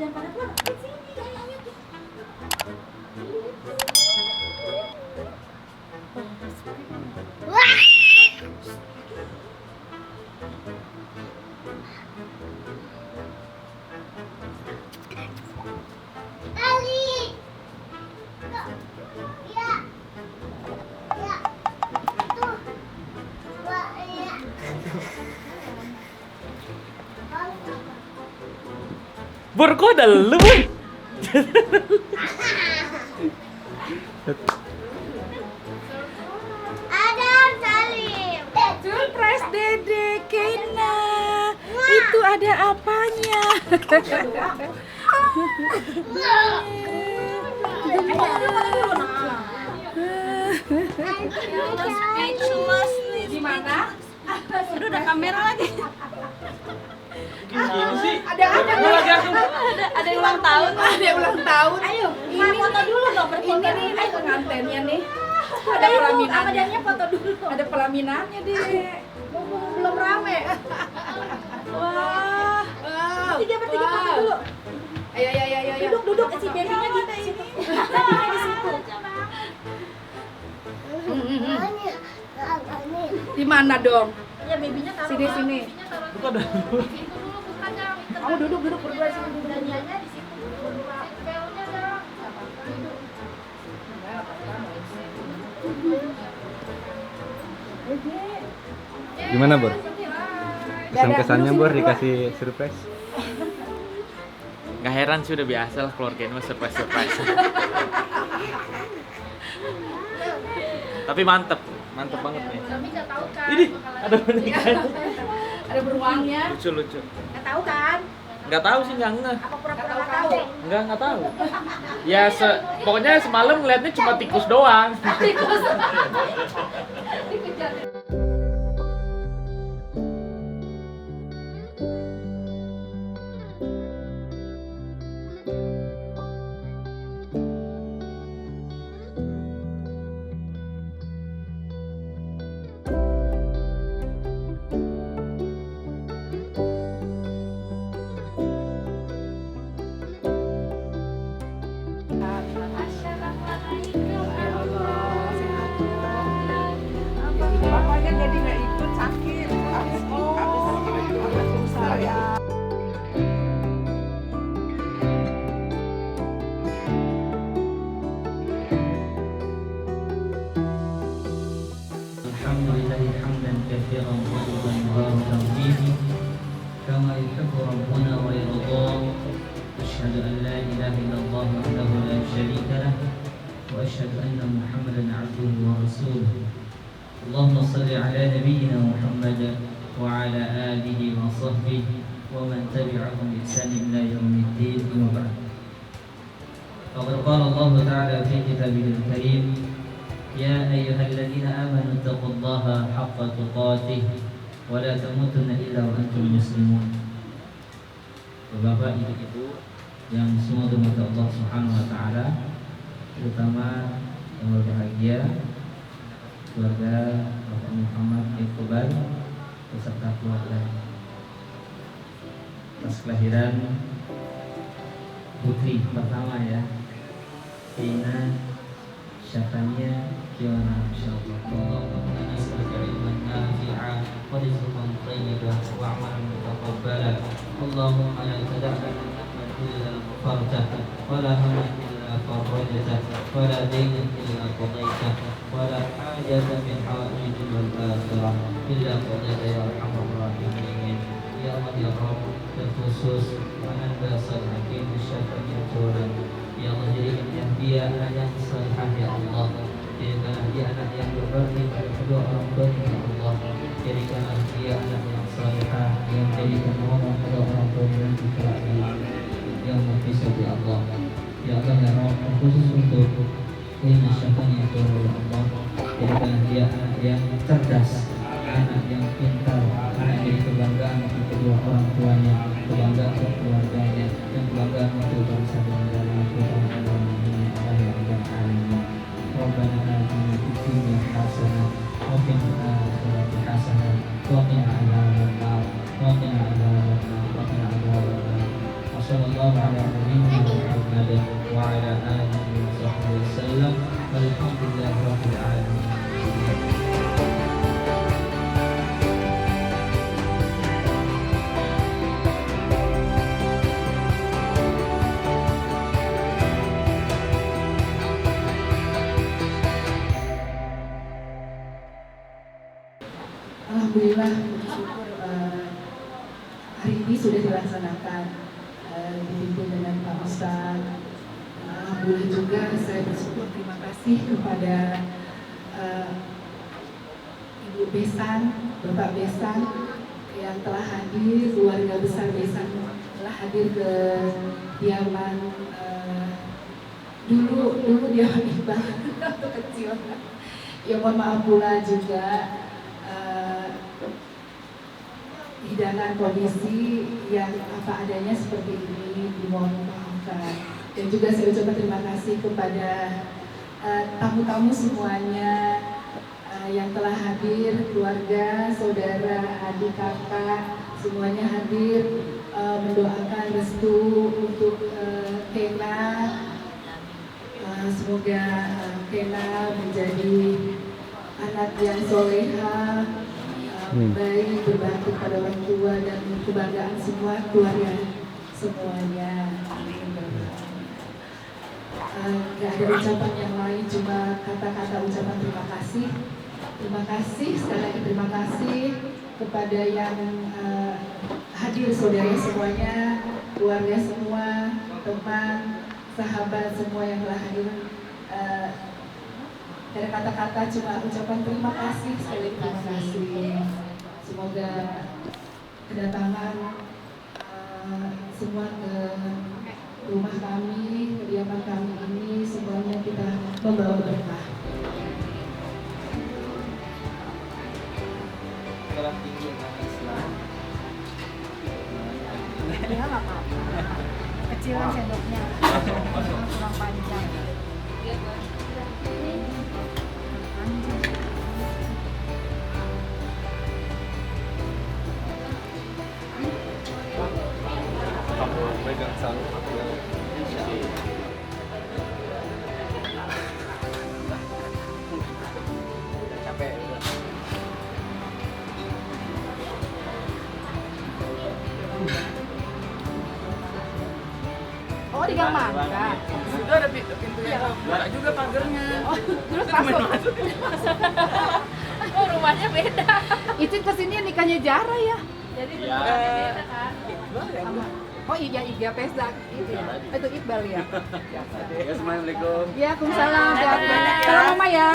jangan pada keluar. Ke sini, ayo. Wah. Ali. Ya. Ya. Tuh. Wah, ya. Bur, kok ada lu, Bur? Adam Salim. Surprise Dede, Kena. Itu ada apanya? Speechless nih. Gimana? Aduh, ada kamera lagi. Gini sih. Ada Ada yang ulang tahun. Ada yang ulang tahun. Ayo, Ini foto dulu dong bertiga nih. Ayo pengantennya nih. Ada pelaminan. Sama Danya foto dulu. Ada pelaminannya, Dek. Mumpung belum rame. Wah. Wow. Bertiga foto dulu. Ayo. Duduk si babynya di situ. Babynya di situ. Di mana dong? Ya babynya taruh. Sini. Kok ada lu? Kamu duduk berdua di sini. Danianya di situ. Belnya dong. Gimana, Bur? Kesan-kesannya, Bur, dikasih surprise? Gak heran sih, udah biasa lah keluarga ini mah surprise. Tapi mantep banget nih. Kami nggak tahu kan. Ini ada bonekanya. Ada beruangnya. Lucu. Nggak tahu kan? Nggak tahu sih, nggak ngeh. Apa pura-pura nggak tahu? Nggak tahu. Ya pokoknya semalam ngeliatnya cuma tikus doang. Bapaknya jadi nggak ikut sakit. Habis usaha ya. الحمد لله حمدا كثيرا طيبا مباركا فيه كما يحب ربنا ويرضاه أشهد أن لا إله إلا الله وحده لا شريك له وأشهد أن محمدا عبده ورسوله اللهم صل على نبينا محمد وعلى آله وصحبه ومن تبعهم بإحسان إلى يوم الدين وبعد فقد قال الله تعالى في كتابه الكريم يا أيها الذين آمنوا اتقوا الله حق تقاته ولا تموتن إلا وأنتم مسلمون. Bapak, Ibu yang semua dirahmati Allah Subhanahu wa taala, terutama yang berbahagia keluarga Bapak Muhammad Iqbal beserta keluarga. Atas kelahiran putri pertama ya, Ina Syafania Kiana, insyaallah. Allahumma nas'aluka ilman nafi'a wa rizqan thayyiban wa 'amalan mutaqabbala. Allahumma la tad'a lana illa ghafartah wa la hamma illa farajtah wa la dayna illa qadaytah wa la hajatan min hawaijil akhirah illa qadayta ya arhamar rahimin. Ya Allah ya Rabb, terkhusus Ananda Sal Hakim Syafania Tuhan. Ya Allah, jadikan dia anak yang salihah ya Allah. Jadikanlah dia anak yang berbakti pada kedua orang tuanya ya Allah. Jadikanlah dia anak yang salihah yang jadikan orang pada orang tuanya nanti kelak yang berpisah ya Allah. Ya Allah ya Rabb, khusus untuk Lina Syafania Tuhan ya Allah. Jadikanlah dia anak yang cerdas, anak yang pintar, anak jadi kebanggaan untuk kedua orang tuanya, kebanggaan untuk keluarganya, dan kebanggaan untuk bangsa dan negara. Rabbana atina fid dunya hasanah wa fil akhirati hasanah wa qina adzabannar wa qina adzabannar wa qina adzabannar. sallallahu ala nabiyyina Muhammadin wa ala alihi wa sahbihi wasallam. Walhamdulillahi rabbil alamin. Alhamdulillah bersyukur hari ini sudah dilaksanakan dipimpin dengan Pak Ustadz. Alhamdulillah juga saya bersyukur, terima kasih kepada Ibu Besan, Bapak Besan yang telah hadir, keluarga besar Besan telah hadir ke diaman dulu diaman Iqbal waktu kecil. Ya mohon maaf pula juga hidangan kondisi yang apa adanya seperti ini dimohon maafkan. Dan juga saya ucapkan terima kasih kepada tamu-tamu semuanya yang telah hadir, keluarga, saudara, adik, kakak, semuanya hadir mendoakan restu untuk Kena. Semoga Kena menjadi anak yang soleha, baik, berbakti pada orang tua dan kebanggaan semua keluarga semuanya. Amin. Gak ada ucapan yang lain, cuma kata-kata ucapan terima kasih. Terima kasih, sekali lagi terima kasih kepada yang hadir, saudara semuanya, keluarga semua, teman, sahabat semua yang telah hadir. Dari kata-kata cuma ucapan terima kasih, sekali lagi terima kasih. Semoga kedatangan semua ke rumah kami, kediaman kami ini, semuanya kita membawa berkah. Ya nggak apa-apa. Kecilan sendoknya. Kurang panjang. Kamu pegang sarung aku ya. Capek udah. Oh, di Gang Mangga. Sudah ada pintunya, buka juga pagernya. Terus masuk. Oh, rumahnya beda. Itu kesini nikahnya Jara ya. Jadi Iya. beda kan. Sama. Oh iya, Iga Pesdak itu ya. Itu Iqbal ya. Ya, assalamualaikum. Ya, Waalaikumsalam. Salam Mama ya.